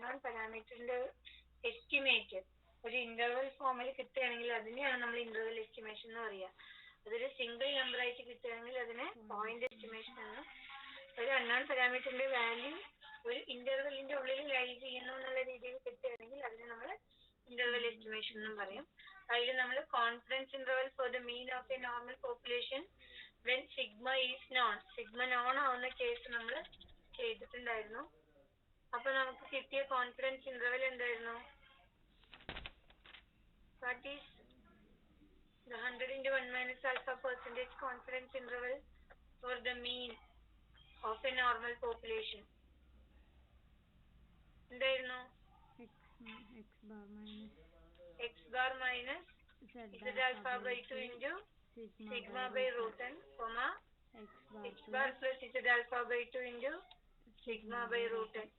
Unknown പാരാമീറ്ററിന്റെ estimate ഒരു interval ഫോമിൽ കിട്ടുകയാണെങ്കിൽ അതിനെയാണ് നമ്മൾ ഇന്റർവൽ എസ്റ്റിമേഷൻ എന്ന് പറയുക. അതൊരു സിംഗിൾ നമ്പർ ആയിട്ട് കിട്ടുകയാണെങ്കിൽ അതിനെ പോയിന്റ് എസ്റ്റിമേഷൻ എന്നും, ഒരു അൺനോൺ പാരാമീറ്ററിന്റെ വാല്യൂ ഒരു ഇന്റർവെല്ലിന്റെ ഉള്ളിൽ ലൈ ചെയ്യുന്നു എന്നുള്ള രീതിയിൽ കിട്ടുകയാണെങ്കിൽ അതിനെ നമ്മൾ ഇന്റർവൽ എസ്റ്റിമേഷൻ എന്നും പറയും. അതിൽ നമ്മൾ confidence interval for the mean of A normal population when sigma is known, sigma non ആവുന്ന കേസ് നമ്മൾ ചെയ്തിട്ടുണ്ടായിരുന്നു. അപ്പൊ നമുക്ക് കിട്ടിയ കോൺഫിഡൻസ് ഇന്റർവൽ എന്തായിരുന്നു? What is the 100 into 1 minus alpha percentage confidence interval for the mean of a normal population? എന്തായിരുന്നു? x bar minus z alpha by 2 into sigma by root n, x bar plus z alpha by 2 into sigma by root n.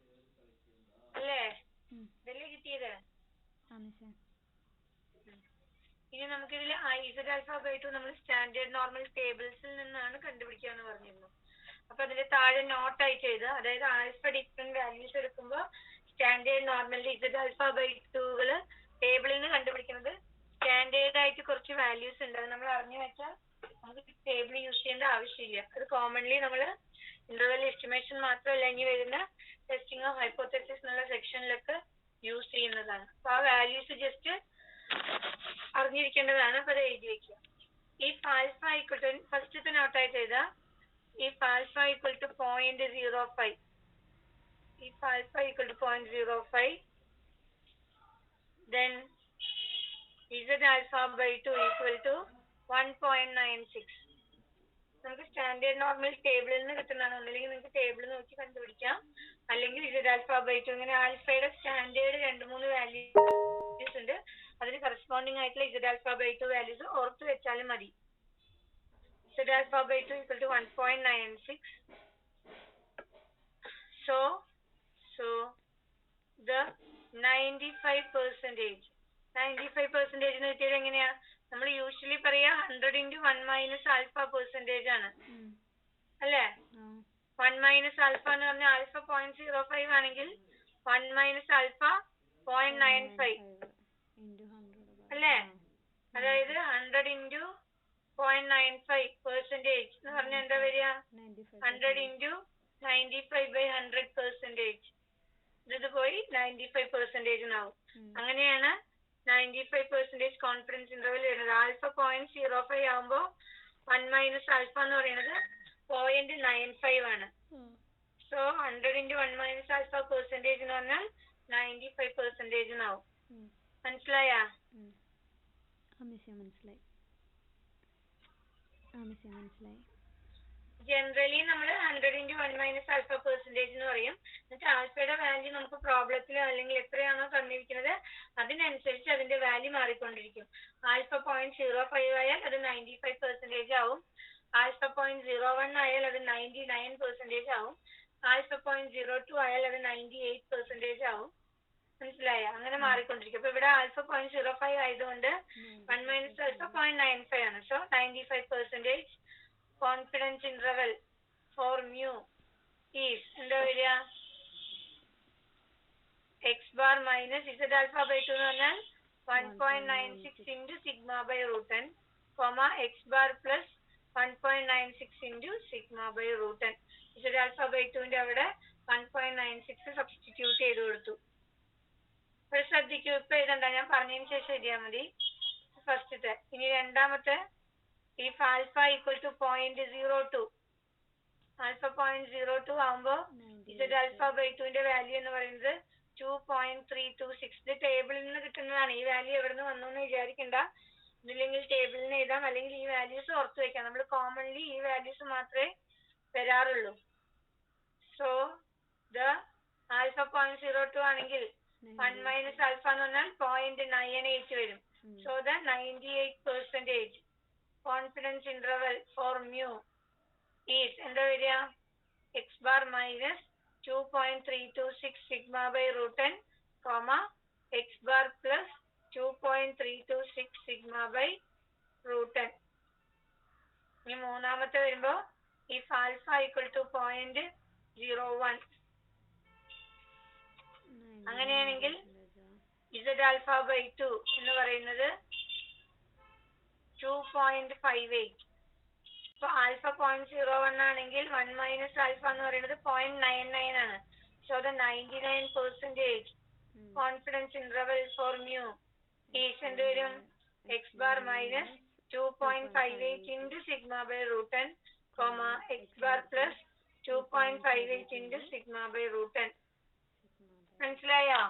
അല്ലേ? ഇതല്ലേ കിട്ടിയത്? ഇനി നമുക്കിതിൽ z alpha by 2 നമ്മൾ standard normal ടേബിൾസിൽ നിന്നാണ് കണ്ടുപിടിക്കാന്ന് പറഞ്ഞിരുന്നു. അപ്പൊ അതിന്റെ താഴെ നോട്ട് ആയിട്ട് എഴുതുക. അതായത് ആൽഫ ഡിഫറെന്റ് വാല്യൂസ് എടുക്കുമ്പോൾ സ്റ്റാൻഡേർഡ് നോർമലിന്റെ z alpha by 2 ടേബിളിൽ നിന്ന് കണ്ടുപിടിക്കുന്നത് സ്റ്റാൻഡേർഡ് ആയിട്ട് കുറച്ച് വാല്യൂസ് ഉണ്ട്. അത് നമ്മൾ അറിഞ്ഞു വെച്ചാൽ നമുക്ക് ടേബിൾ യൂസ് ചെയ്യേണ്ട ആവശ്യമില്ല. അത് കോമൺലി നമ്മൾ ഇന്റർവൽ എസ്റ്റിമേഷൻ മാത്രമല്ല ഇനി വരുന്ന ടെസ്റ്റിംഗ് ഓഫ് ഹൈപ്പോതെസിസ് എന്നുള്ള സെക്ഷനിലൊക്കെ യൂസ് ചെയ്യുന്നതാണ്. അപ്പൊ ആ വാല്യൂസ് ജസ്റ്റ് അറിഞ്ഞിരിക്കേണ്ടതാണ്. അപ്പൊ അത് എഴുതി വെക്കുക. ഇഫ് ആൽഫ ഈക്വൽ ടു ഫസ്റ്റത്തെ നോട്ടായിട്ട് എഴുതാം. If alpha equal to 0.05, if alpha equal to 0.05, then z alpha by 2 equal to 1.96. നമുക്ക് സ്റ്റാൻഡേർഡ് നോർമൽ ടേബിളിൽ നിന്ന് കിട്ടുന്നതാണ്. ഒന്നില്ലെങ്കിൽ നിങ്ങൾക്ക് ടേബിൾ നോക്കി കണ്ടുപിടിക്കാം, അല്ലെങ്കിൽ z alpha by 2. ഇങ്ങനെ ആൽഫയുടെ സ്റ്റാൻഡേർഡ് 2-3 വാല്യൂസ് ഉണ്ട്. അതിന് കറസ്പോണ്ടിങ് ആയിട്ടുള്ള z alpha by 2 വാല്യൂസ് ഓർത്ത് വെച്ചാലും മതി. z alpha by 2 equal to 1.96. So the 95% എന്ന് കിട്ടിയത് എങ്ങനെയാ? നമ്മൾ യൂഷ്വലി പറയാ 100 into 1 minus alpha percentage ആണ് അല്ലേ? 1 minus alpha എന്ന് പറഞ്ഞാൽ ആൽഫ 0.05 ആണെങ്കിൽ 1 minus alpha 0.95 അല്ലേ? അതായത് 100 into 0.95% എന്ന് പറഞ്ഞാൽ എന്താ വരിക? 100 into 95/100%. ഇത് പോയി 95% ആവും. അങ്ങനെയാണ് 95% കോൺഫിഡൻസ് ഇന്റർവൽ വരുന്നത്. ആൽഫ 0.05 ആവുമ്പോൾ 1 minus alpha എന്ന് പറയുന്നത് 0.95 ആണ്. So 100 into 1 minus alpha percentage എന്ന് പറഞ്ഞാൽ 95% ആവും. മനസ്സിലായാ? ജനറലി നമ്മൾ 100 into 1 minus alpha percentage എന്ന് പറയും. എന്നിട്ട് ആൽഫയുടെ വാല്യൂ നമുക്ക് പ്രോബ്ലത്തിലോ അല്ലെങ്കിൽ എത്രയാണോ തന്നിരിക്കുന്നത് അതിനനുസരിച്ച് അതിന്റെ വാല്യൂ മാറിക്കൊണ്ടിരിക്കും. ആൽഫ 0.05 ആയാൽ അത് 95% ആവും. ആൽഫ 0.01 ആയാൽ അത് 99% ആവും. ആൽഫ 0.02 ആയാൽ അത് 98% ആവും. മനസ്സിലായ? അങ്ങനെ മാറിക്കൊണ്ടിരിക്കും. അപ്പൊ ഇവിടെ ആൽഫ 0.05 ആയതുകൊണ്ട് 1 minus alpha 0.95 ആണ്. So 95% confidence interval for mu is എന്താ വരിക? X bar minus z alpha by 2 എന്ന് പറഞ്ഞാൽ 1.96 into sigma by root n, x bar plus 1.96 into sigma by root n. z alpha by 2ന്റെ അവിടെ 1.96 substitute ചെയ്ത് കൊടുത്തു. ഒരു ശ്രദ്ധിക്കൂ, ഇപ്പൊ എഴുതണ്ട, ഞാൻ പറഞ്ഞതിന് ശേഷം എഴുതിയാൽ മതി. ഫസ്റ്റത്തെ. ഇനി രണ്ടാമത്തെ, if alpha equal to 0.02, alpha 0.02 ആവുമ്പോൾ z alpha by 2ന്റെ വാല്യൂ എന്ന് പറയുന്നത് 2.326. ഇത് ടേബിളിൽ നിന്ന് കിട്ടുന്നതാണ്. ഈ വാല്യൂ എവിടെ നിന്ന് വന്നു എന്ന് വിചാരിക്കണ്ട. ഇതില്ലെങ്കിൽ ടേബിളിൽ നിന്ന് എഴുതാം, അല്ലെങ്കിൽ ഈ വാല്യൂസ് ഓർത്ത് വെക്കാം. നമ്മൾ കോമൺലി ഈ വാല്യൂസ് മാത്രമേ വരാറുള്ളൂ. സോ ദ ആൽഫ 0.02 ആണെങ്കിൽ 1 minus alpha എന്ന് പറഞ്ഞാൽ 0.98 വരും. So the 98% confidence interval for mu is എന്താ വരിക? X bar minus 2.326 sigma by root n, x bar plus 2.326 sigma by root n. ഇനി മൂന്നാമത്തെ വരുമ്പോ ഇഫ് ആൽഫ ഈക്വൽ ടു 0.01, അങ്ങനെയാണെങ്കിൽ z alpha by 2 എന്ന് പറയുന്നത് 2.58. ഇപ്പൊ ആൽഫ 0.01 ആണെങ്കിൽ 1 മൈനസ് ആൽഫ എന്ന് പറയുന്നത് 0.99 ആണ്. So the 99% confidence interval for mu is എന്ത് വരും? X bar minus 2.58 into sigma by root 10, comma x bar plus 2.58 into sigma by root 10. മനസ്സിലായോ?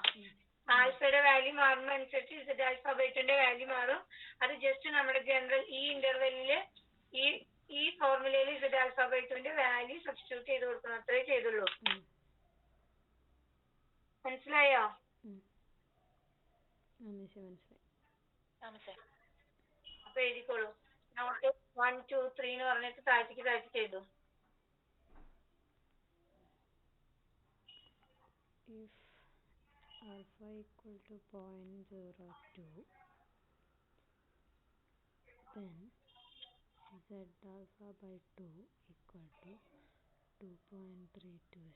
ആൽഫയുടെ വാല്യൂ മാറുന്ന അനുസരിച്ച് z ആൽഫ ബൈ 2ന്റെ വാല്യൂ മാറും. അത് ജസ്റ്റ് നമ്മുടെ ജനറൽ ഈ ഇന്റർവെല്ലില് ഈ ഫോർമുലയിൽ z ആൽഫ ബൈ 2ന്റെ വാല്യൂ സബ്സ്റ്റിറ്റ്യൂട്ട് ചെയ്ത് കൊടുക്കണം. അത്രേ ചെയ്തുള്ളൂ. മനസ്സിലായോ? അപ്പൊ എഴുതിക്കോളൂ. നോട്ട് 1, 2, 3 എന്ന് പറഞ്ഞിട്ട് താഴ്ത്തിക്ക് ചെയ്തു. If alpha equal to 0.02, then z alpha by 2 equal to 2.326.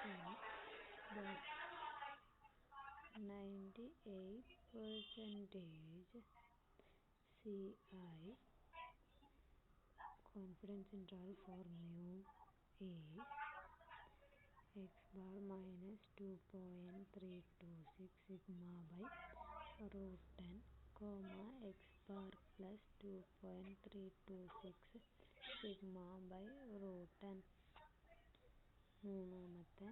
So the 98% CI confidence interval for mu is x bar minus 2.326 sigma by root 10, comma x bar plus 2.326 sigma by root 10. മൂന്നാമത്തെ,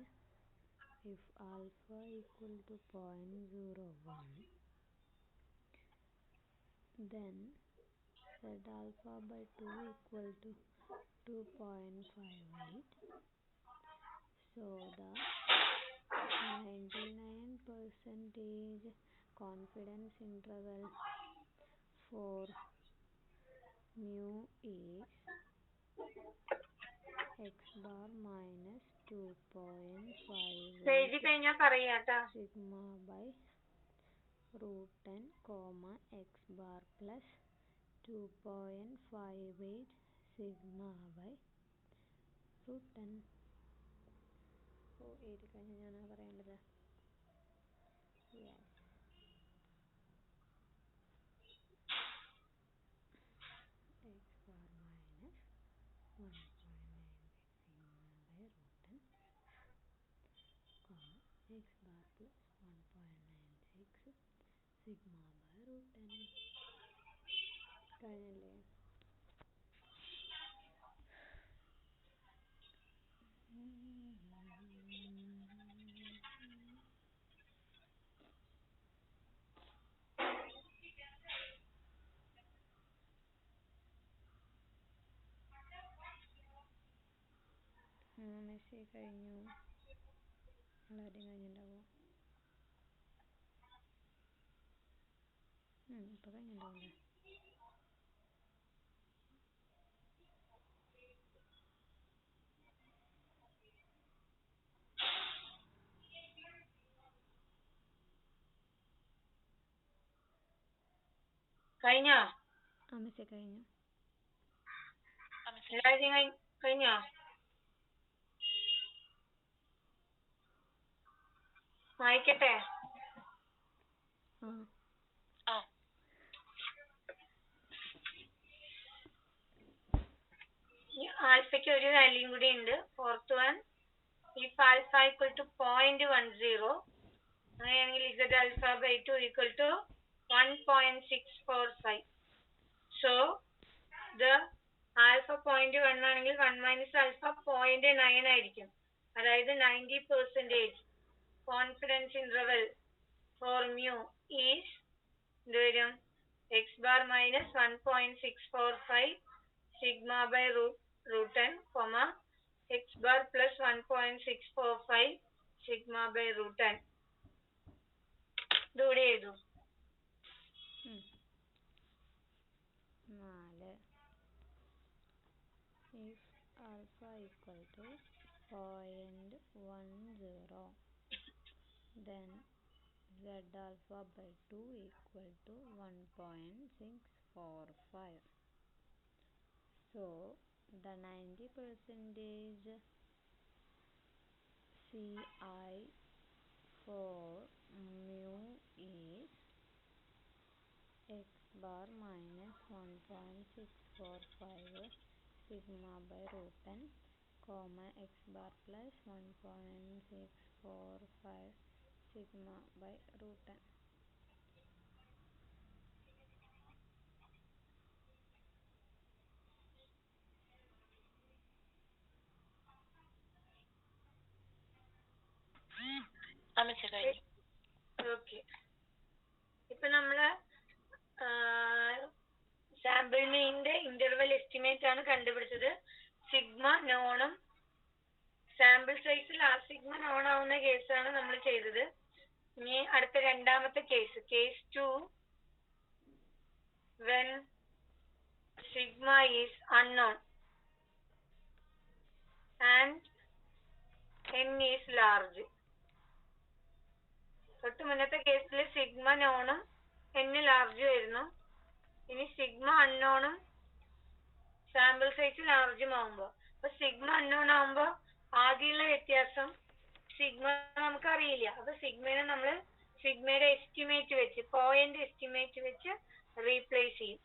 if alpha equal to 0.01, then z alpha by 2 equal to 2.58. So the 99% confidence interval for mu is x bar minus 2.58 sigma by root 10, comma x bar plus 2.58 sigma by root 10. So ഏത് കഴിഞ്ഞ് ഞാനാണ് പറയേണ്ടത്? Yes. x bar minus 1.96 sigma by root 10, comma x bar plus 1.96 sigma by root 10. കഴിഞ്ഞല്ലേ? Messi കഴിഞ്ഞു. എല്ലാവരുടെയും കഴിഞ്ഞിട്ടുണ്ടാവോ? ഇപ്പം കഴിഞ്ഞിട്ടുണ്ടാവില്ലേ? കഴിഞ്ഞോ? Messi കഴിഞ്ഞു. എല്ലാവരും കഴിഞ്ഞോ? വായിക്കട്ടെ. ആൽഫയ്ക്ക് ഒരു വാല്യൂം കൂടി ഉണ്ട്. Fourth one, if alpha equal to 0.10, അങ്ങനെയാണെങ്കിൽ z alpha by 2 equal to 1.645. So the alpha 0.1 ആണെങ്കിൽ 1 മൈനസ് ആൽഫ 0.9 ആയിരിക്കും. അതായത് 90% confidence interval for mu is എന്ത് വരും? X bar minus 1.645 sigma by root 10, comma x bar plus 1.645 sigma by root 10. ഇതുകൂടി എഴുതൂ. 4. If alpha equal to 0.10, then z alpha by 2 equal to 1.645. So the 90% Ci for mu is x bar minus 1.645 sigma by root n, comma x bar plus 1.645 sigma by root n. Okay, ഇപ്പൊ നമ്മള് sample മീനിന്റെ interval estimate ആണ് കണ്ടുപിടിച്ചത്. Sigma നോണും sample സൈസിൽ ആ sigma non ആവുന്ന കേസാണ് നമ്മൾ ചെയ്തത്. ഇനി അടുത്ത രണ്ടാമത്തെ case, case 2, when sigma is unknown and n is large. തൊട്ട് മുന്നത്തെ കേസിൽ സിഗ്മ നോണും n ലാർജും ആയിരുന്നു. ഇനി സിഗ്മ അൺനോണും സാമ്പിൾ സൈസ് ലാർജും ആവുമ്പോ, അപ്പൊ സിഗ്മ അൺനോൺ ആവുമ്പോ ആകെയുള്ള വ്യത്യാസം സിഗ്മ നമുക്കറിയില്ല. അപ്പൊ സിഗ്മയെ നമ്മള് സിഗ്മയുടെ എസ്റ്റിമേറ്റ് വെച്ച്, പോയിന്റ് എസ്റ്റിമേറ്റ് വെച്ച് റീപ്ലേസ് ചെയ്യും.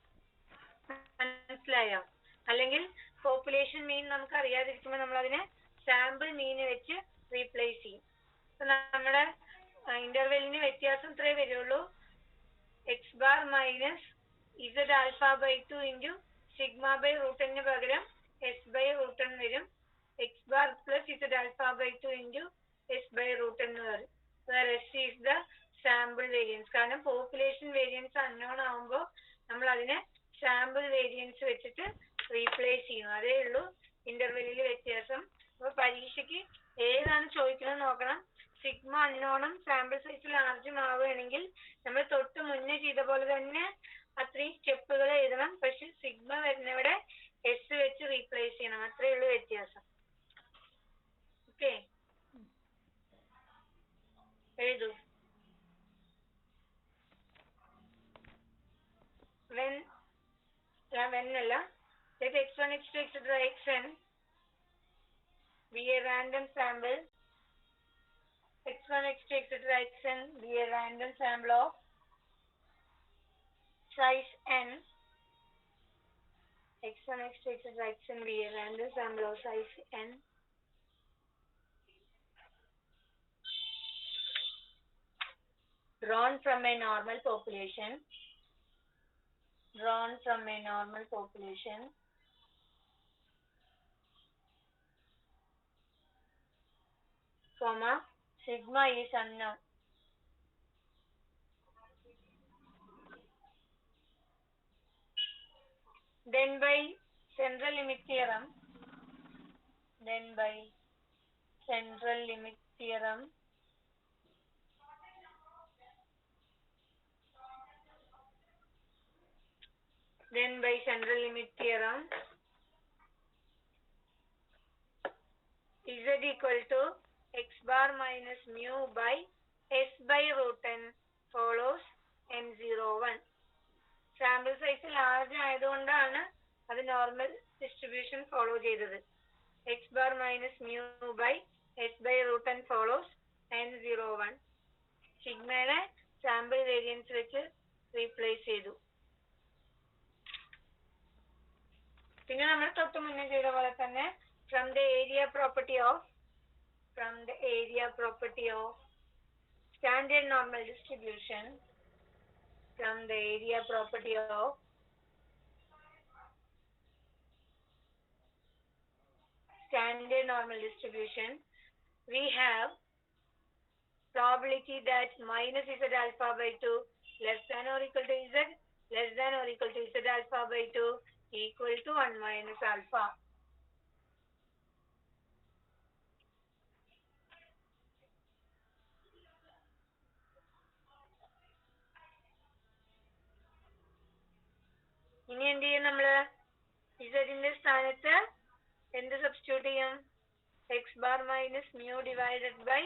മനസ്സിലായോ? അല്ലെങ്കിൽ പോപ്പുലേഷൻ മീൻ നമുക്ക് അറിയാതിരിക്കുമ്പോൾ നമ്മൾ അതിനെ സാമ്പിൾ മീന് വെച്ച് റീപ്ലേസ് ചെയ്യും. അപ്പൊ നമ്മുടെ ഇന്റർവെല്ലിന് വ്യത്യാസം ഇത്രേ വരുള്ളൂ, x bar minus z alpha by 2 into sigma by root n പകരം എസ് ബൈ റൂട്ട് n വരും. X bar plus z alpha by 2 into s by root n വരും. S is the sample variance. കാരണം population variance unknown ആവുമ്പോൾ നമ്മൾ അതിനെ sample variance വെച്ചിട്ട് replace ചെയ്യും. അതേ ഉള്ളൂ ഇന്റർവെല്ലിൽ വ്യത്യാസം. അപ്പൊ പരീക്ഷയ്ക്ക് ഏതാണ് ചോദിക്കുന്നത് നോക്കണം. സിഗ്മ അൺനോണും സാമ്പിൾ സൈസ് ലാർജും ആവുകയാണെങ്കിൽ നമ്മൾ തൊട്ട് മുന്നേ ചെയ്ത പോലെ തന്നെ അത്രയും സ്റ്റെപ്പുകൾ എഴുതണം. പക്ഷെ സിഗ്മ വരുന്നവിടെ എസ് വെച്ച് റീപ്ലേസ് ചെയ്യണം. അത്രേ ഉള്ളൂ വ്യത്യാസം. ഓക്കെ, എഴുതൂ. when അല്ല, let x1 x2 etc xn be a random sample, x1 x2 etc xn be a random sample of size n, x1 x2 etc xn be a random sample of size n drawn from a normal population, comma sigma is unknown. Then by central limit theorem, z equal to x bar minus mu by s by root n follows n01. Sample size large ആയതുകൊണ്ടാണ് അത് normal distribution follow ചെയ്തത്. X bar minus mu by S by root n follows n01. സിഗ്മയുടെ sample variance വെച്ച് replace ചെയ്തു. പിന്നെ നമ്മൾ തൊട്ട് മുന്നേ ചെയ്ത പോലെ തന്നെ from the area property of standard normal distribution, we have probability that minus z alpha by 2 less than or equal to z less than or equal to z alpha by 2 equal to 1 minus alpha. ഇനി എന്ത് ചെയ്യും? നമ്മള് ഇസഡിന്റെ സ്ഥാനത്ത് എന്ത് substitute ചെയ്യും? X bar minus mu divided by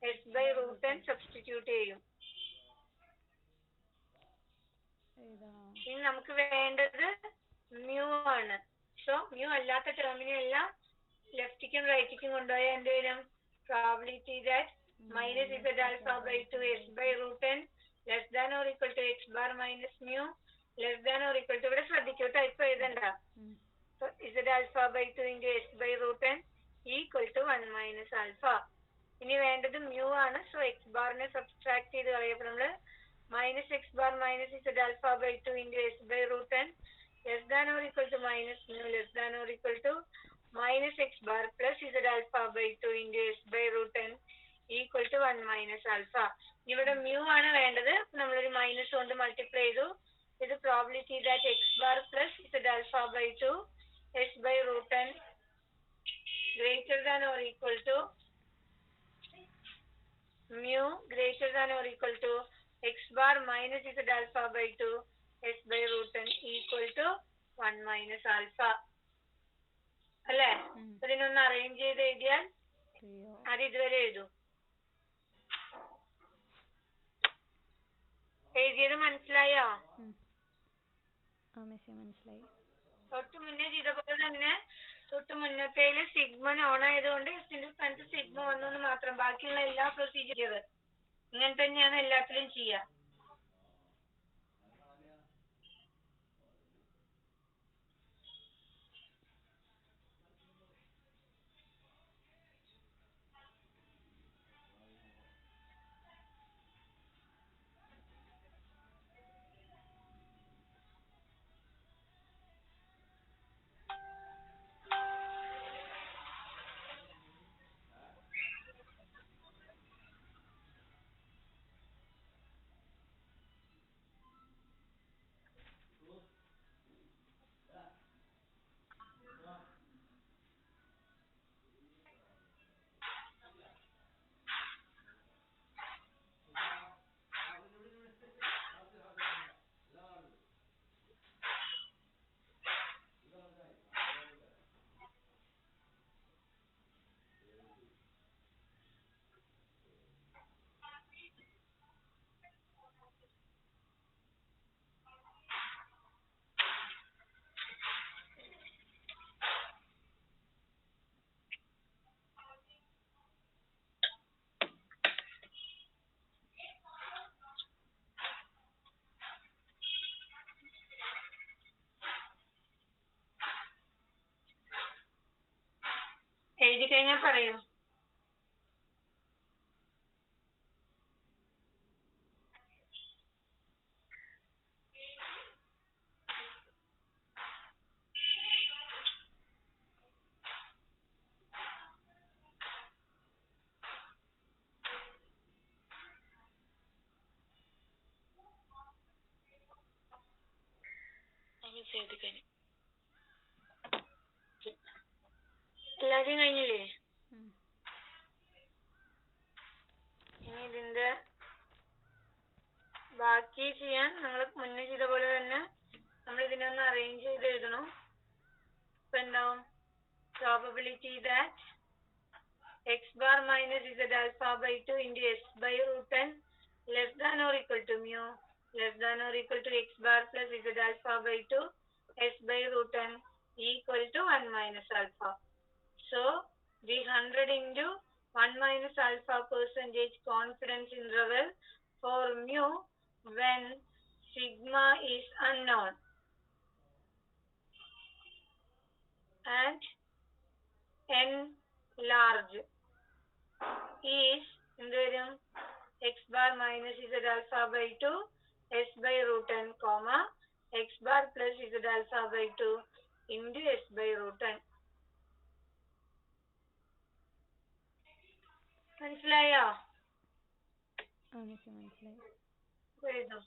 S by root n substitute ചെയ്യും. ഇനി നമുക്ക് വേണ്ടത് മ്യൂ ആണ്. സോ മ്യൂ അല്ലാത്ത ടേമിനെ എല്ലാം ലെഫ്റ്റിക്കും റൈറ്റിക്കും കൊണ്ടുപോയാൽ എന്ത് വരും? probability that minus z alpha by 2 s by root n less than or equal to x bar minus mu less than or equal to, ഇവിടെ ശ്രദ്ധിക്കൂ type എഴുതണ്ട. z alpha by 2 into s by root n equal to 1 minus alpha. ഇനി വേണ്ടത് mu ആണ്. So X ബാറിനെ subtract ചെയ്ത് കളയപ്പോൾ നമ്മള് minus x bar minus z alpha by 2 into s by root n less than or equal to minus mu less than or equal to minus x bar plus z alpha by 2 into s by root n equal to 1 minus alpha. ഇവിടെ mu ആണ് വേണ്ടത്. നമ്മളൊരു minus കൊണ്ട് multiply ചെയ്തു. ഇത് probability that x bar plus z alpha by 2 s by root n greater than or equal to mu greater than or equal to x bar minus z alpha by 2 s by root n equal to 1 minus alpha. അല്ലേ? ഇതിനൊന്ന് arrange ചെയ്ത് എഴുതിയാൽ അത് ഇതുവരെ എഴുതും. എഴുതിയത് മനസ്സിലായോ? മനസ്സിലായി. തൊട്ട് മുന്നേ ചെയ്ത പോലെ തന്നെ തൊട്ട് മുന്നത്തേല് സിഗ്മ ഓൺ ആയതുകൊണ്ട് എസിന്റെ സ്ഥാനത്ത് സിഗ്മ വന്നു മാത്രം. ബാക്കിയുള്ള എല്ലാ പ്രൊസീജിയർ ഇങ്ങനെ തന്നെയാണ് എല്ലാത്തിലും ചെയ്യുക. എഴുതി കഴിഞ്ഞാൽ പറയൂ. എല്ലാവരും കഴിഞ്ഞില്ലേ? ഇനി ഇതിന്റെ ബാക്കി ചെയ്യാൻ നമ്മൾ മുന്നേ ചെയ്ത പോലെ തന്നെ നമ്മൾ ഇതിനൊന്ന് അറേഞ്ച് ചെയ്ത് എഴുതണം. ഇപ്പൊ എന്താവും? Probability that x bar minus z alpha by 2 into s by root n less than or equal to mu less than or equal to x bar plus z alpha by 2 s by root n equal to 1 minus alpha. So the 100 into 1 minus alpha percentage confidence interval for mu when sigma is unknown and n large is x bar minus z alpha by 2 s by root n comma x bar plus z alpha by 2 into s by root n. മനസ്സിലായോ? മനസ്സിലായി. എഴുതൂ.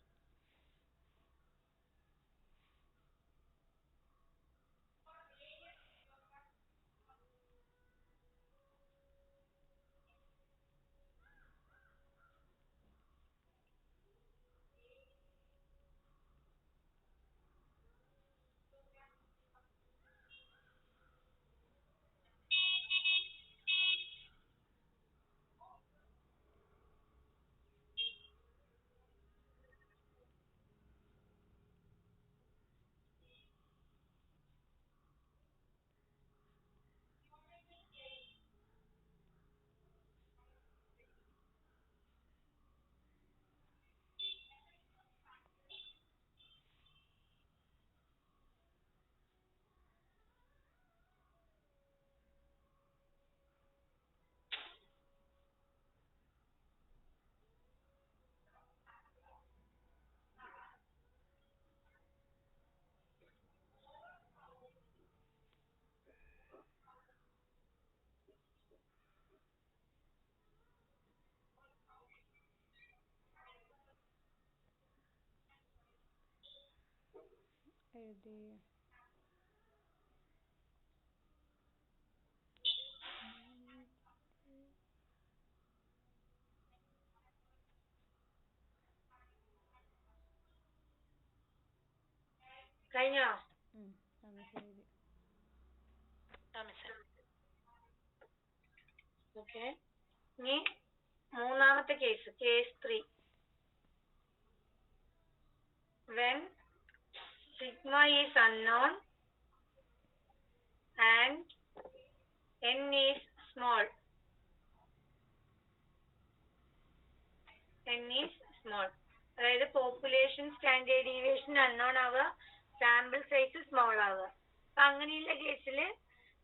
എഴുതി. കഴിഞ്ഞോ? Okay. ഇനി മൂന്നാമത്തെ case, case 3. When sigma is unknown and n is small. n is small. അതായത് population standard deviation unknown ആവുക, sample size small ആവുക. അപ്പൊ അങ്ങനെയുള്ള കേസിൽ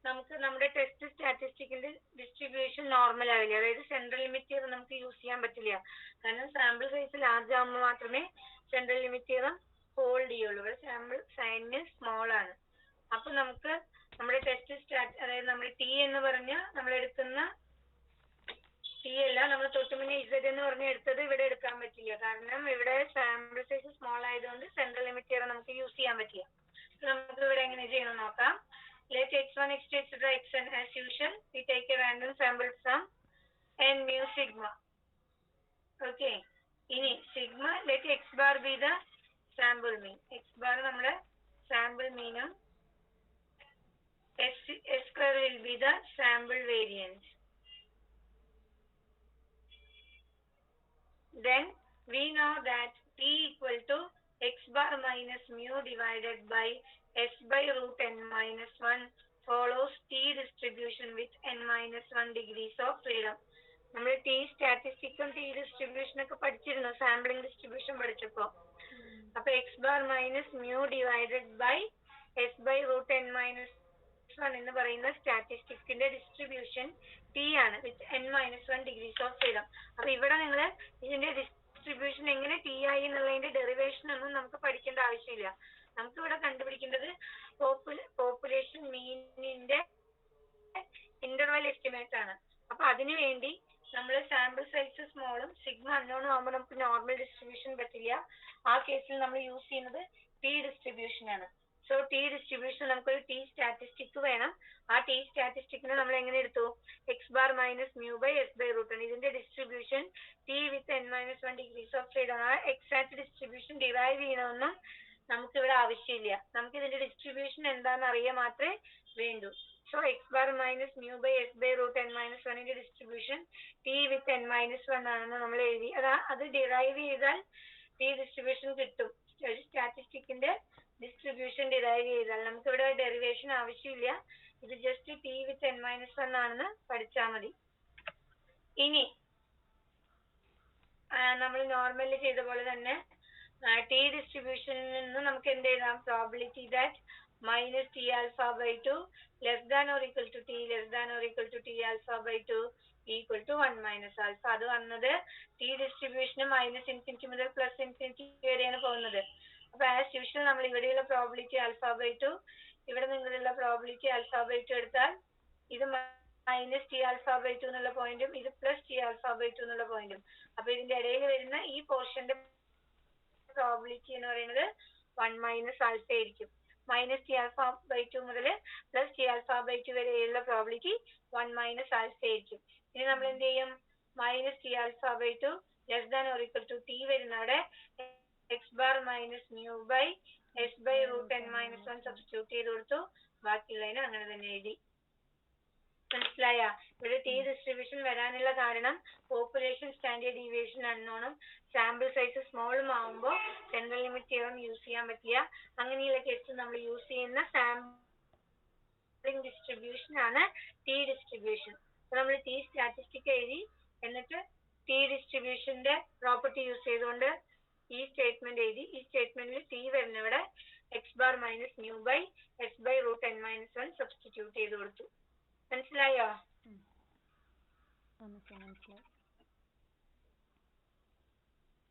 നമുക്ക് നമ്മുടെ ടെസ്റ്റ് സ്റ്റാറ്റിസ്റ്റിക്കിന്റെ ഡിസ്ട്രിബ്യൂഷൻ നോർമൽ ആവില്ല. അതായത് സെൻട്രൽ ലിമിറ്റ് തിയറം നമുക്ക് യൂസ് ചെയ്യാൻ പറ്റില്ല. കാരണം സാമ്പിൾ സൈസ് ലാർജ് ആകുമ്പോൾ മാത്രമേ സെൻട്രൽ ലിമിറ്റ് തിയറം ഹോൾഡ് ചെയ്യുള്ളൂ. ഇവിടെ സാമ്പിൾ സൈന് സ്മോൾ ആണ്. അപ്പൊ നമുക്ക് നമ്മുടെ ടെസ്റ്റ് അതായത് നമ്മുടെ ടി എന്ന് പറഞ്ഞ നമ്മൾ എടുക്കുന്ന ടി അല്ല, നമ്മൾ തൊട്ടുമുന്നേ ഇസഡ് എന്ന് പറഞ്ഞ് എടുത്തത് ഇവിടെ എടുക്കാൻ പറ്റില്ല. കാരണം ഇവിടെ സാമ്പിൾ സൈസ് സ്മോൾ ആയതുകൊണ്ട് സെൻട്രൽ ലിമിറ്റ് തിയറം നമുക്ക് യൂസ് ചെയ്യാൻ പറ്റില്ല. നമുക്ക് ഇവിടെ എങ്ങനെ ചെയ്യണം നോക്കാം. Let x1, x2, etc. xn as usual. We take a random sample from n mu sigma. Okay. ഇനി sigma, let x bar be the sample mean. x bar നമ്മുടെ sample mean ഉം s square will be the sample variance. Then we know that t equal to x bar minus mu divided by s by root n minus 1 follows t distribution with n minus 1 degrees of freedom. നമ്മൾ t സ്റ്റാറ്റിസ്റ്റിക്കും t distribution ഒക്കെ പഠിച്ചിരുന്നു sampling distribution പഠിച്ചപ്പോ. അപ്പൊ x bar minus mu divided by S by root n minus 1 എന്ന് പറയുന്ന സ്റ്റാറ്റിസ്റ്റിക്സിന്റെ distribution t ആണ് with n minus 1 degrees of freedom. അപ്പൊ ഇവിടെ നിങ്ങൾ ഇതിന്റെ ഡിസ്ട്രിബ്യൂഷൻ എങ്ങനെ ടി ആയി എന്നുള്ളതിന്റെ ഡെറിവേഷൻ ഒന്നും നമുക്ക് പഠിക്കേണ്ട ആവശ്യമില്ല. നമുക്ക് ഇവിടെ കണ്ടുപിടിക്കേണ്ടത് പോപ്പുലേഷൻ മീനിന്റെ ഇന്റർവൽ എസ്റ്റിമേറ്റ് ആണ്. അപ്പൊ അതിനു വേണ്ടി നമ്മൾ സാമ്പിൾ സൈസ് സ്മോളും സിഗ്മ അൺനോണും ആകുമ്പോൾ നമുക്ക് നോർമൽ ഡിസ്ട്രിബ്യൂഷൻ പറ്റില്ല. ആ കേസിൽ നമ്മൾ യൂസ് ചെയ്യുന്നത് ടി ഡിസ്ട്രിബ്യൂഷൻ ആണ്. സോ ടി ഡിസ്ട്രിബ്യൂഷൻ നമുക്കൊരു ടി സ്റ്റാറ്റിസ്റ്റിക് വേണം. ആ ടി സ്റ്റാറ്റിസ്റ്റിക്കിനെ നമ്മൾ എങ്ങനെ എടുത്തു? X bar minus mu by S by root ആണ്. ഇതിന്റെ distribution t with n minus 1 degrees of freedom. ആ എക്സാക്ട് ഡിസ്ട്രിബ്യൂഷൻ ഡിറൈവ് ചെയ്യണമെന്നും നമുക്ക് ഇവിടെ ആവശ്യമില്ല. നമുക്ക് ഇതിന്റെ ഡിസ്ട്രിബ്യൂഷൻ എന്താണെന്ന് അറിയാൻ മാത്രമേ വേണ്ടൂ. So X bar minus mu by S by root n minus 1 distribution t with n minus 1 ആണെന്ന് നമ്മൾ എഴുതി. അത് ഡിറൈവ് ചെയ്താൽ ടി ഡിസ്ട്രിബ്യൂഷൻ കിട്ടും. സ്റ്റാറ്റിസ്റ്റിക്കിന്റെ ഡിസ്ട്രിബ്യൂഷൻ ഡിറൈവ് ചെയ്താൽ നമുക്ക് ഇവിടെ ഡെറിവേഷൻ ആവശ്യമില്ല. ഇത് just T with n minus 1 ആണെന്ന് പഠിച്ചാൽ മതി. ഇനി നമ്മൾ നോർമലി ചെയ്ത പോലെ തന്നെ ടി ഡിസ്ട്രിബ്യൂഷനിൽ നിന്ന് നമുക്ക് എന്ത് എഴുതാം? Probability that minus t alpha by 2 less than or equal to t less than or equal to t alpha by 2 equal to 1 minus alpha. അത് വന്നത് ടി ഡിസ്ട്രിബ്യൂഷന് മൈനസ് ഇൻഫിനിറ്റി മുതൽ പ്ലസ് ഇൻഫിനിറ്റി വരെയാണ് പോകുന്നത്. അപ്പൊ ആസ് യൂഷ്വൽ നമ്മൾ ഇവിടെയുള്ള probability alpha by 2, ഇവിടെ നിങ്ങളുള്ള probability alpha by 2 എടുത്താൽ ഇത് മൈനസ് ടി ആൽഫ ബൈ 2 എന്നുള്ള പോയിന്റും ഇത് പ്ലസ് ടി ആൽഫ ബൈ 2 എന്നുള്ള പോയിന്റും. അപ്പൊ ഇതിന്റെ ഇടയിൽ വരുന്ന ഈ പോർഷന്റെ പ്രോബിലിറ്റി എന്ന് പറയുന്നത് 1 മൈനസ് ആൽഫ ആയിരിക്കും. മൈനസ് ടി ആൽഫ ബൈ 2 മുതൽ പ്ലസ് ടി ആൽഫ ബൈ 2 വരെയുള്ള പ്രോബിലിറ്റി 1 മൈനസ് ആൽഫ ആയിരിക്കും. ഇനി നമ്മൾ എന്ത് ചെയ്യും? Minus T alpha by 2 less than or equal to T വരുന്നവിടെ X bar minus mu by S by root n minus 1 substitute ചെയ്ത് കൊടുത്തു. ബാക്കിയുള്ളതിന് അങ്ങനെ തന്നെ എഴുതി. മനസ്സിലായ? ഇവിടെ ടി ഡിസ്ട്രിബ്യൂഷൻ വരാനുള്ള കാരണം പോപ്പുലേഷൻ സ്റ്റാൻഡേർഡ് ഡീവിയേഷൻ അൺനോണും സാമ്പിൾ സൈസ് സ്മോളും ആവുമ്പോൾ സെൻട്രൽ ലിമിറ്റ് തിയറം യൂസ് ചെയ്യാൻ പറ്റില്ല. അങ്ങനെയുള്ള കേസിൽ നമ്മൾ യൂസ് ചെയ്യുന്ന സാമ്പിളിംഗ് ഡിസ്ട്രിബ്യൂഷൻ ആണ് ടി ഡിസ്ട്രിബ്യൂഷൻ. അപ്പൊ നമ്മൾ ടി സ്റ്റാറ്റിസ്റ്റിക് എഴുതി, എന്നിട്ട് ടി ഡിസ്ട്രിബ്യൂഷന്റെ പ്രോപ്പർട്ടി യൂസ് ചെയ്തുകൊണ്ട് ഈ സ്റ്റേറ്റ്മെന്റ് എഴുതി. ഈ സ്റ്റേറ്റ്മെന്റിൽ ടി വരുന്നവിടെ X bar minus mu by S by root n minus 1 substitute ചെയ്ത് കൊടുത്തു. മനസ്സിലായോ?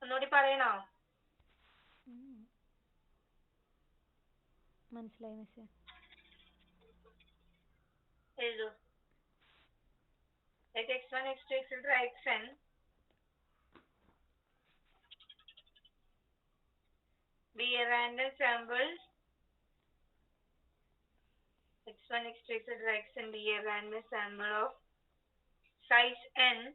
ഒന്നുകൂടി പറയണോ? മനസ്സിലായി മിസ്സേ. എഴുതൂ. Let x1, x2, etc. xn be a random samples one extracted x and a random sample of size n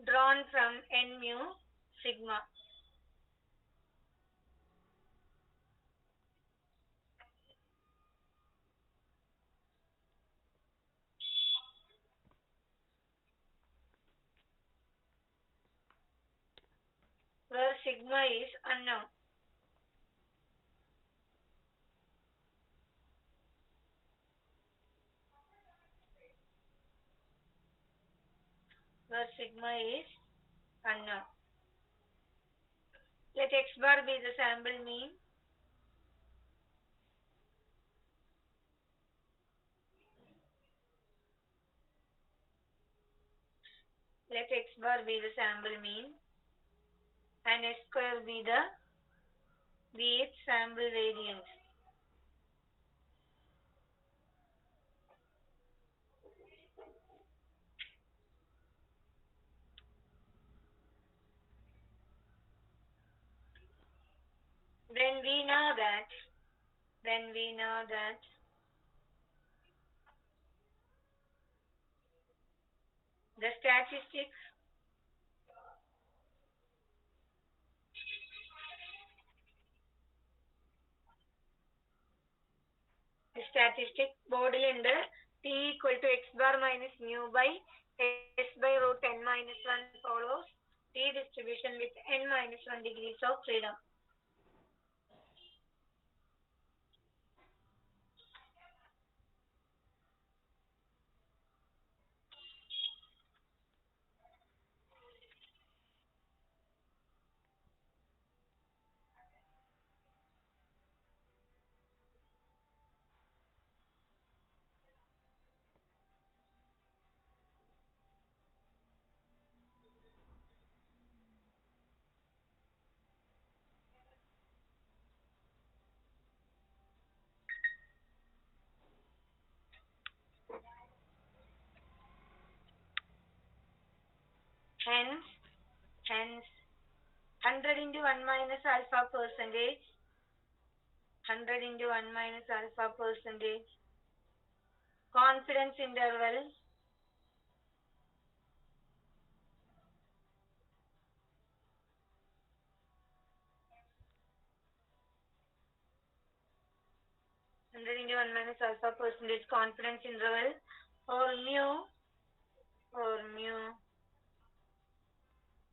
drawn from n mu sigma. Where sigma is unknown. Where sigma is unknown. Let x bar be the sample mean. Let x bar be the sample mean and s square be its sample variance. Then we know that the statistic bodial under t equal to x bar minus mu by s by root n minus 1 follows t distribution with n minus 1 degrees of freedom. Hence 100 into 1 minus alpha percentage 100 into 1 minus alpha percentage confidence interval 100 into 1 minus alpha percentage confidence interval or mu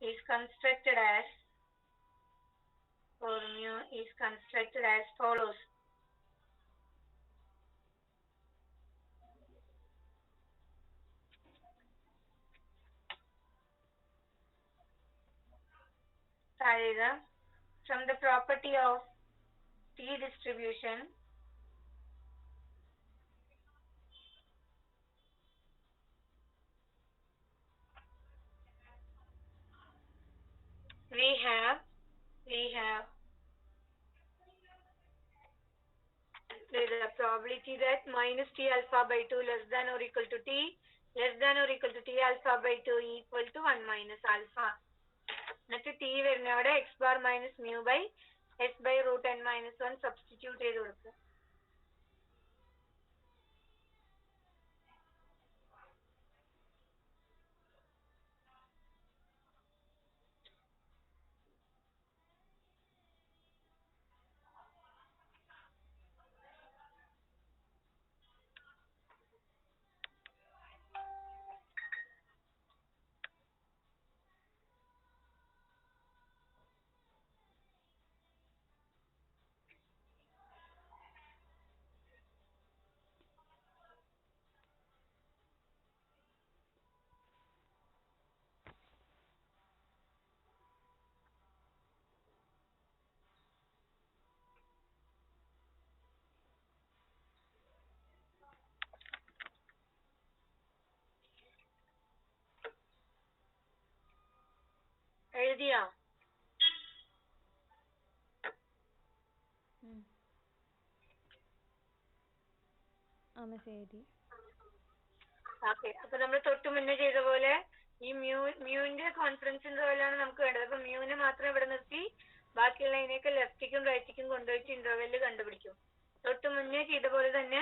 is constructed as follows. From the property of t distribution, we have the probability that minus t alpha by 2 less than or equal to t alpha by 2 equal to 1 minus alpha. എന്നിട്ട് t വരുന്നവിടെ x bar minus mu by s by root n minus 1 substitute ചെയ്ത് കൊടുക്കുക. എഴുതിയോ? ശരി. Okay, അപ്പൊ നമ്മൾ തൊട്ട് മുന്നേ ചെയ്ത പോലെ ഈ മ്യൂവിന്റെ കോൺഫിഡൻസ് ഇന്റർവെല്ലാണ് നമുക്ക് വേണ്ടത്. അപ്പൊ മ്യൂവിനെ മാത്രം ഇവിടെ നിർത്തി ബാക്കിയുള്ളതിനെയൊക്കെ ലെഫ്റ്റിക്കും റൈറ്റിക്കും കൊണ്ടുപോയിട്ട് ഇന്റർവെല് കണ്ടുപിടിക്കും. തൊട്ട് മുന്നേ ചെയ്ത പോലെ തന്നെ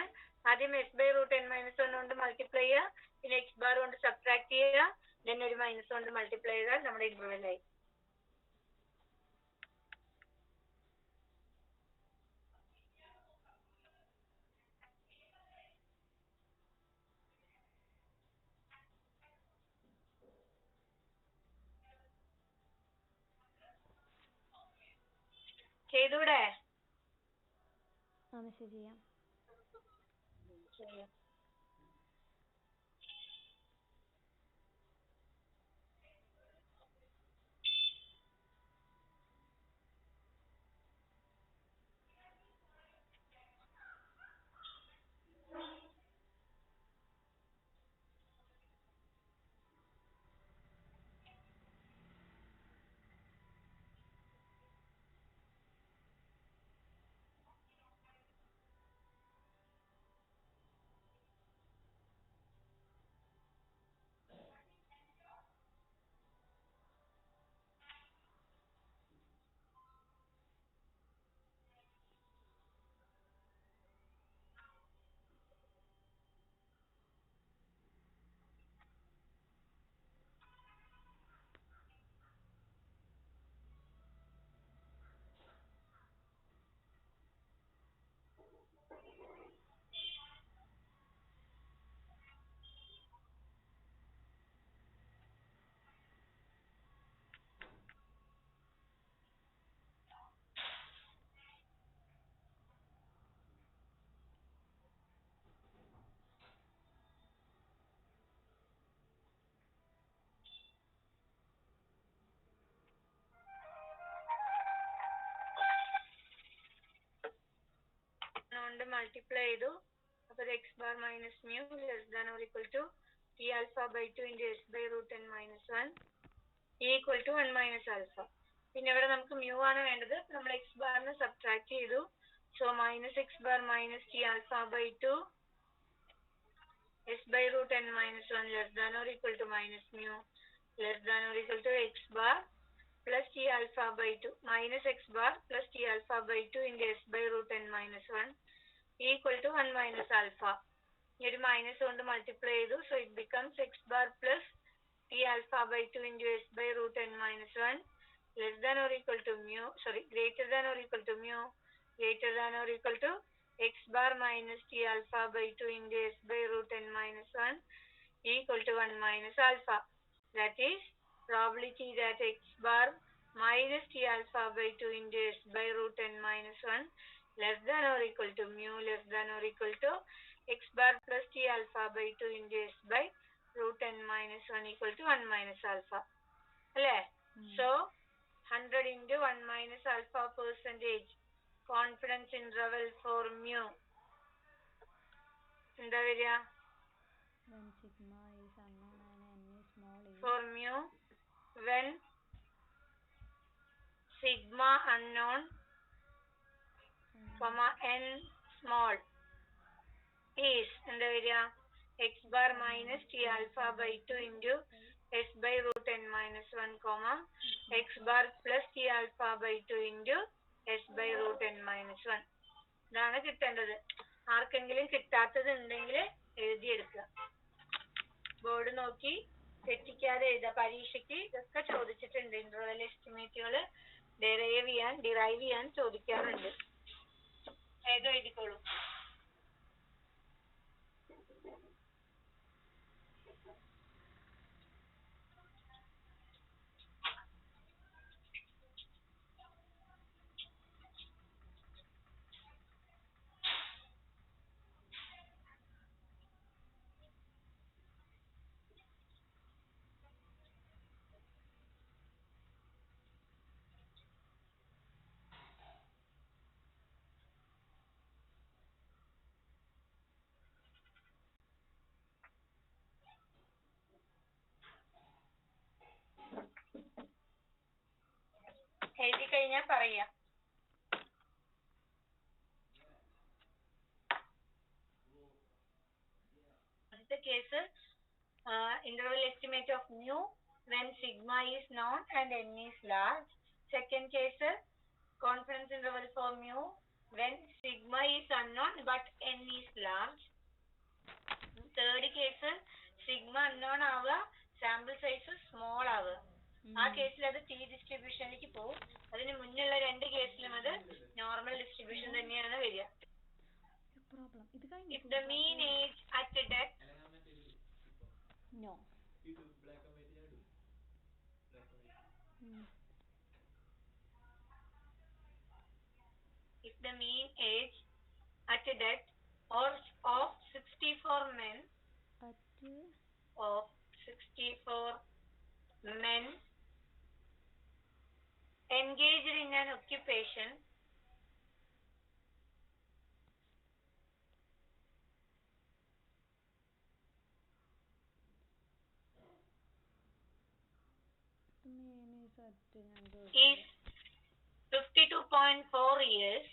ആദ്യം s/√n-1 കൊണ്ട് മൾട്ടിപ്ലൈ ചെയ്യുക, പിന്നെ x ബാർ കൊണ്ട് സബ്ട്രാക്ട് ചെയ്യുക, then ഒരു മൈനസ് കൊണ്ട് മൾട്ടിപ്ലൈ ചെയ്താൽ നമ്മുടെ ഇന്റർവെല്ലായി. ചെയ്തൂടെ? ചെയ്യാം. കൊണ്ട് മൾട്ടിപ്ലൈ ചെയ്തു. അപ്പൊ x bar minus mu less than or equal to t alpha by 2 into s/√n-1 equal to 1 minus alpha. പിന്നെ ഇവിടെ നമുക്ക് മ്യൂ ആണ് വേണ്ടത്. നമ്മൾ x ബാറിന് സബ്ട്രാക്ട് ചെയ്തു. So minus x bar minus t alpha by 2 s/√n-1 less than or equal to minus mu less than or equal to x bar plus t alpha by 2 minus x bar plus t alpha by 2 into s/√n-1 equal to 1 minus alpha. ഒരു minus കൊണ്ട് multiply ചെയ്തു. So it becomes x bar plus t alpha by 2 into s/√n-1 less than or equal to mu, sorry, greater than or equal to mu, greater than or equal to x bar minus t alpha by 2 into s/√n-1 equal to 1 minus alpha. That is probability that x bar minus t alpha by 2 into s/√n-1 less than or equal to mu less than or equal to x bar plus t alpha by 2 into s/√n-1 equal to 1 minus alpha. അല്ലേ? So 100 into 1 minus alpha percentage confidence interval for mu എന്താ വരിക? When sigma is unknown and n is small a. For mu when sigma unknown comma n small is എന്താ വരിക? x bar minus t alpha by 2 into s/√n-1 comma x bar plus t alpha by 2 into s/√n-1. ഇതാണ് കിട്ടേണ്ടത്. ആർക്കെങ്കിലും കിട്ടാത്തത് ഉണ്ടെങ്കിൽ എഴുതിയെടുക്കുക. Board നോക്കി തെറ്റിക്കാതെ എഴുതുക. പരീക്ഷയ്ക്ക് ഇതൊക്കെ ചോദിച്ചിട്ടുണ്ട്. ഇന്റർവെൽ എസ്റ്റിമേറ്റുകൾ ഡിറൈവ് ചെയ്യാൻ ചോദിക്കാറുണ്ട്. വേഗം എഴുതിക്കോളൂ. എഴുതി കഴിഞ്ഞാൽ പറയാം. ആദ്യത്തെ case interval estimate of mu when sigma is known and n is large. Second case, confidence interval for mu when sigma is unknown but n is large. Third case, sigma unknown ആവുക, sample size small ആവുക. ആ കേസിൽ അത് T ഡിസ്ട്രിബ്യൂഷനിലേക്ക് പോകും. അതിന് മുന്നുള്ള രണ്ട് കേസിലും അത് നോർമൽ ഡിസ്ട്രിബ്യൂഷൻ തന്നെയാണ് വരിക. If the mean age at death if the mean age at death or of 64 men engaged in an occupation is 52.4 years.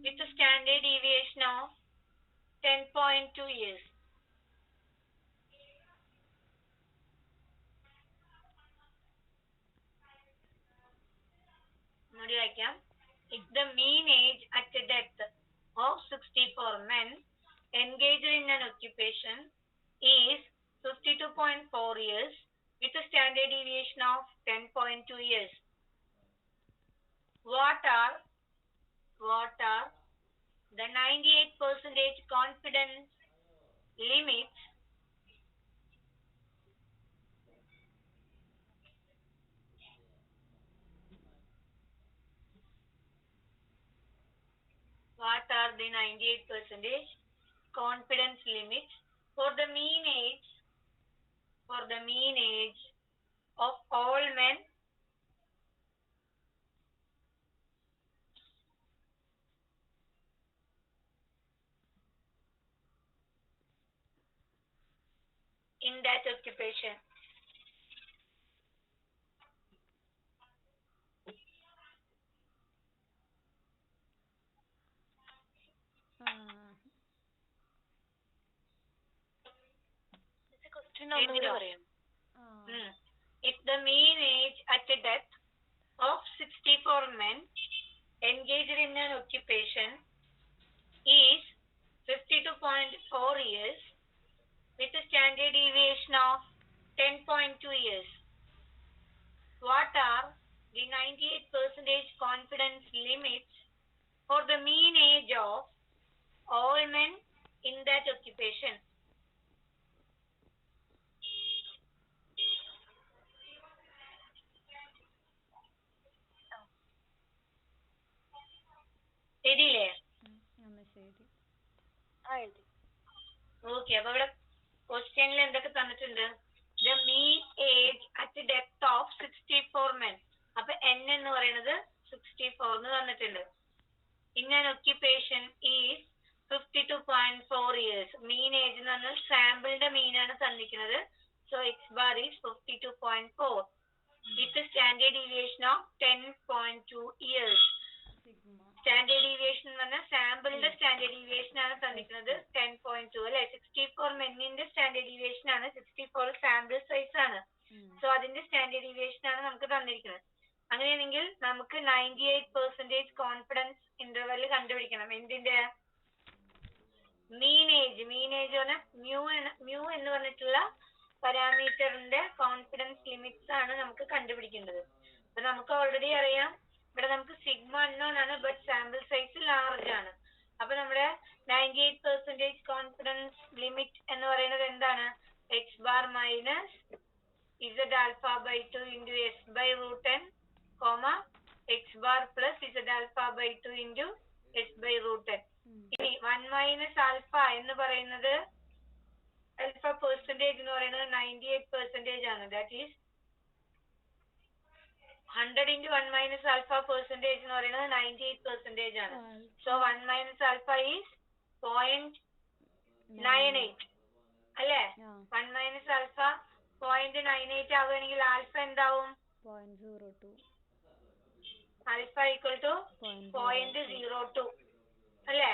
With a standard deviation of 10.2 years. If the mean age at death of 64 men engaged in an occupation is 52.4 years with a standard deviation of 10.2 years. What are the 98% confidence limits confidence limits for the mean age of all men in that occupation? If the mean age at death of 64 men engaged in an occupation is 52.4 years with a standard deviation of 10.2 years. What are the 98% confidence limits for the mean age of all men in that occupation? ശരിയില്ലേ? Okay, അപ്പൊ ഇവിടെ ക്വസ്റ്റ്യനിൽ എന്തൊക്കെ തന്നിട്ടുണ്ട്? The mean age at death of 64 men. അപ്പൊ n എന്ന് പറയുന്നത് 64 എന്ന് തന്നിട്ടുണ്ട്. In an occupation is 52.4 years. Mean age എന്ന് പറഞ്ഞാൽ സാമ്പിളിന്റെ മീനാണ് തന്നിരിക്കുന്നത്. So X bar is 52.4 with standard deviation of 10.2 years. Standard deviation എന്ന് പറഞ്ഞാൽ സാമ്പിളിന്റെ സ്റ്റാൻഡേർഡ് ഡീവിയേഷൻ ആണ് തന്നിരിക്കുന്നത് 10.2 അല്ലെ. 64 മെന്നിന്റെ സ്റ്റാൻഡേർഡ് ഡീവിയേഷൻ ആണ്, 64 സാമ്പിൾ സൈസ് ആണ്. സോ അതിന്റെ സ്റ്റാൻഡേർഡ് ഡീവിയേഷൻ ആണ് നമുക്ക് തന്നിരിക്കുന്നത്. അങ്ങനെയാണെങ്കിൽ നമുക്ക് 98% കോൺഫിഡൻസ് ഇന്റർവെൽ കണ്ടുപിടിക്കണം. എന്തിന്റെ? മീൻ ഏജ് പറഞ്ഞാൽ മ്യൂ എന്ന് പറഞ്ഞിട്ടുള്ള പാരാമീറ്ററിന്റെ കോൺഫിഡൻസ് ലിമിറ്റ്സ് ആണ് നമുക്ക് കണ്ടുപിടിക്കേണ്ടത്. അപ്പൊ നമുക്ക് ഓൾറെഡി അറിയാം, ഇവിടെ നമുക്ക് സിഗ്മ അൺനോൺ ആണ്, ബട്ട് സാമ്പിൾ സൈസ് ലാർജ് ആണ്. അപ്പൊ നമ്മുടെ 98% കോൺഫിഡൻസ് ലിമിറ്റ് എന്ന് പറയുന്നത് എന്താണ്? X bar minus z alpha by 2 into s by root n, x bar plus z alpha by 2 into s by root n. ഇനി 1 മൈനസ് ആൽഫ എന്ന് പറയുന്നത് ആൽഫ പെർസെന്റേജ് എന്ന് പറയുന്നത് 98% ആണ്. That is 100 into 1 minus alpha percentage എന്ന് പറയുന്നത് 98% ആണ്. So 1 minus alpha is 0.98. അല്ലേ? ആ 1 മൈനസ് ആൽഫ 0.98 ആവുകയാണെങ്കിൽ ആൽഫ എന്താവും? 0.02. Alpha equal to 0.02. 0.02 അല്ലേ?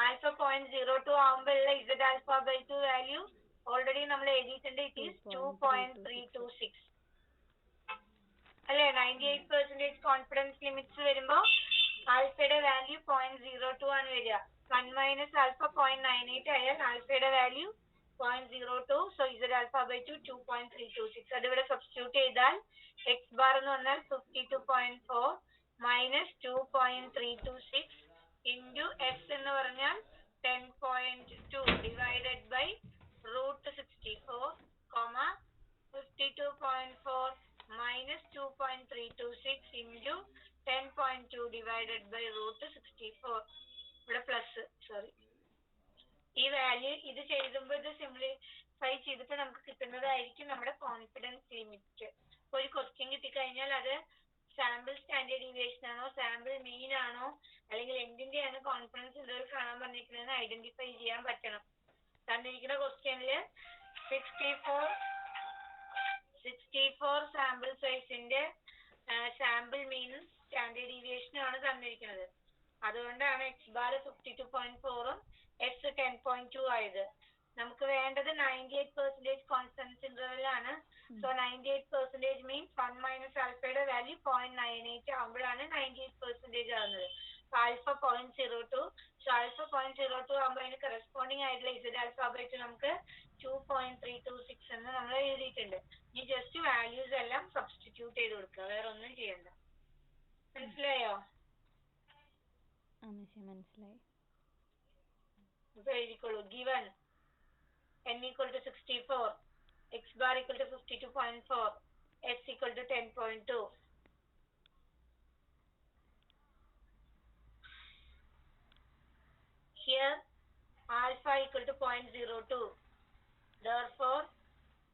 ആൽഫ 0.02 ആവുമ്പോഴുള്ള Z alpha by 2 value already നമ്മൾ എഴുതിയിട്ടുണ്ട്. ഇറ്റ് ഈസ് 2.326 അല്ലേ? 98% കോൺഫിഡൻസ് ലിമിറ്റ്സ് വരുമ്പോ ആൽഫയുടെ വാല്യൂ 0.02 ആണ് വരിക. 1 മൈനസ് ആൽഫ 0.98 ആയാൽ ആൽഫയുടെ value 0.02. So z alpha by 2 2.326. അതിവിടെ സബ്സ്റ്റിറ്റ്യൂട്ട് ചെയ്താൽ എക്സ് ബാർ എന്ന് പറഞ്ഞാൽ 52.4 മൈനസ് 2.326 ഇൻറ്റു എസ് എന്ന് പറഞ്ഞാൽ 10.2 divided by root 64 52.4 minus 2.326 into 10.2 divided by root 64. ഇവിടെ പ്ലസ് സോറി ഈ വാല്യൂ ഇത് ചെയ്തുമ്പോൾ ഇത് സിംപ്ലിഫൈ ചെയ്തിട്ട് നമുക്ക് കിട്ടുന്നതായിരിക്കും നമ്മുടെ കോൺഫിഡൻസ് ലിമിറ്റ്. ഒരു ക്വസ്റ്റ്യൻ കിട്ടിക്കഴിഞ്ഞാൽ അത് സാമ്പിൾ സ്റ്റാൻഡേർഡ് ഡീവിയേഷൻ ആണോ സാമ്പിൾ മീൻ ആണോ അല്ലെങ്കിൽ എന്തിന്റെയാണ് കോൺഫിഡൻസ് ഇന്റർവെൽ കാണാൻ പറഞ്ഞിരിക്കുന്നതെന്ന് ഐഡന്റിഫൈ ചെയ്യാൻ പറ്റണം. തന്നിരിക്കുന്ന ക്വസ്റ്റ്യനില് 64 സാമ്പിൾ സൈസിന്റെ സാമ്പിൾ മീനും സ്റ്റാൻഡേർഡ് ഡീവിയേഷനും ആണ് തന്നിരിക്കുന്നത്. അതുകൊണ്ടാണ് എക്സ് ബാർ 52.4ഉം എസ് 10.2 ആയത്. നമുക്ക് വേണ്ടത് 98% കോൺഫിഡൻസ് ഇന്റർവെൽ ആണ്. സോ 98% മീൻസ് 1 മൈനസ് ആൽഫയുടെ വാല്യൂ 0.98 ആകുമ്പോഴാണ് 98% ആകുന്നത്. ആൽഫ 0.02. സോ ആൽഫ 0.02 ആകുമ്പോൾ അതിന് കറസ്പോണ്ടിങ് ആയിട്ടുള്ള ഇസഡ് ആൽഫ ബൈ 2 നമുക്ക് 2.326 എന്ന് നമ്മൾ എഴുതിയിട്ടുണ്ട്. ഈ ജസ്റ്റ് വാല്യൂസ് എല്ലാം സബ്സ്റ്റിറ്റ്യൂട്ട് ചെയ്ത് കൊടുക്കുക, വേറെ ഒന്നും ചെയ്യണ്ട. മനസ്സിലായോ? മനസ്സിലായി. ഇപ്പൊ എഴുതിക്കോളൂ. Given n equal to 64, x bar equal to 52.4, s equal to 10.2. Here alpha equal to 0.02. Therefore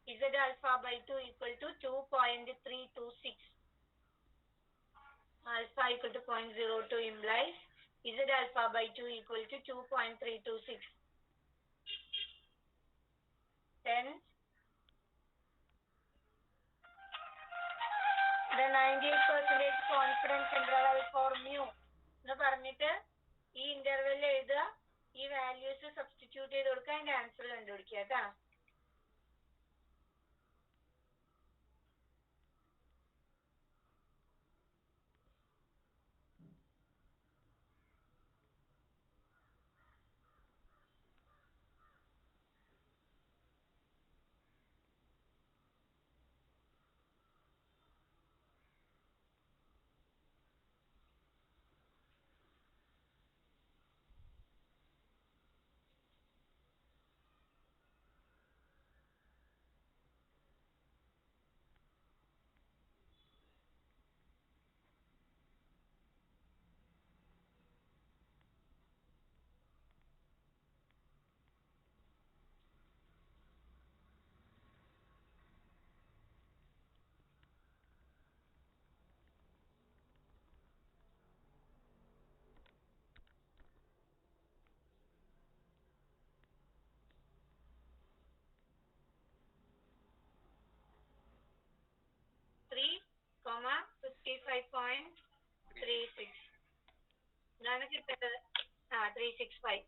z alpha by 2 equal to 2.326. Alpha equal to 0.02 implies z alpha by 2 equal to 2.326. Then the 98% confidence interval for mu എന്ന് പറഞ്ഞിട്ട് ഈ ഇന്റർവെല്ലിൽ എഴുതുക, ഈ values substitute ചെയ്ത് കൊടുക്കുക, അതിന്റെ answer കണ്ടുപിടിക്കുക കേട്ടാ. comma 55.36 ഇതാണ് കിട്ടേണ്ടത്. 365.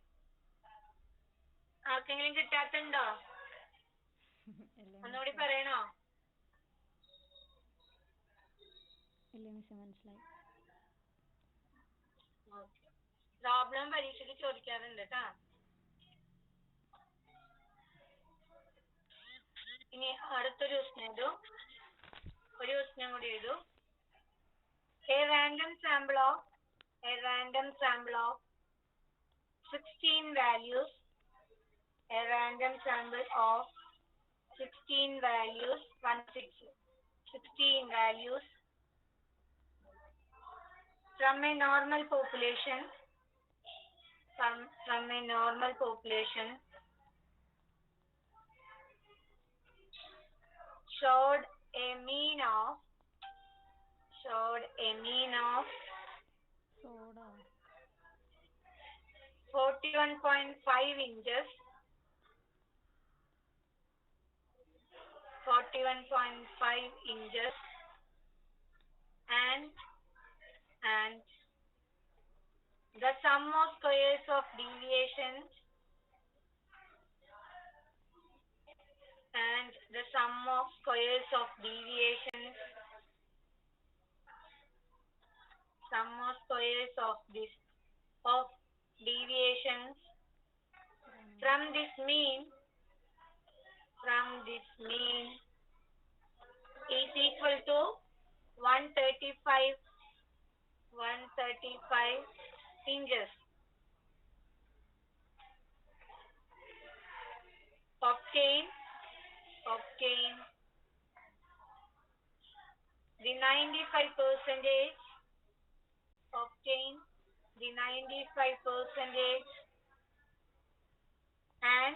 ആർക്കെങ്കിലും കിട്ടാത്തുണ്ടോ? ഒന്നുകൂടി പറയണോ? മനസ്സിലായി. പ്രോബ്ലം പരീക്ഷയ്ക്ക് ചോദിക്കാറുണ്ട് കേട്ടാ. ഇനി അടുത്തൊരു ക്വസ്റ്റ്യൻ എഴുതൂ, ഒരു ക്വസ്റ്റ്യൻ കൂടി എഴുതൂ. A random sample of 16 values, a random sample of 16 values, 16 values from a normal population, from a normal population showed a mean of 41.5 inches 41.5 inches and the sum of squares of deviations and the sum of squares of deviations from this mean is equal to 135 inches. Obtain the 95 percentage and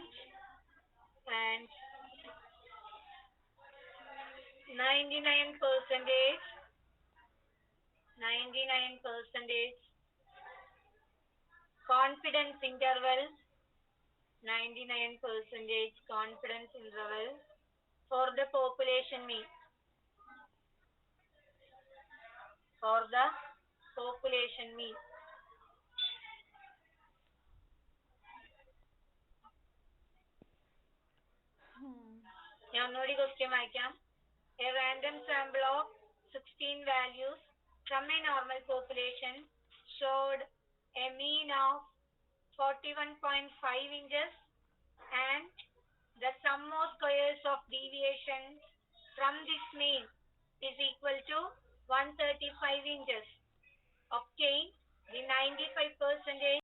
99 percentage confidence interval 99 percentage confidence interval for the population mean. ഞാൻ ഒന്നുകൂടി question വായിക്കാം. A random sample of 16 values from a normal population showed a mean of 41.5 inches and the sum of squares of deviations from this mean is equal to 135 inches. Obtain the 95%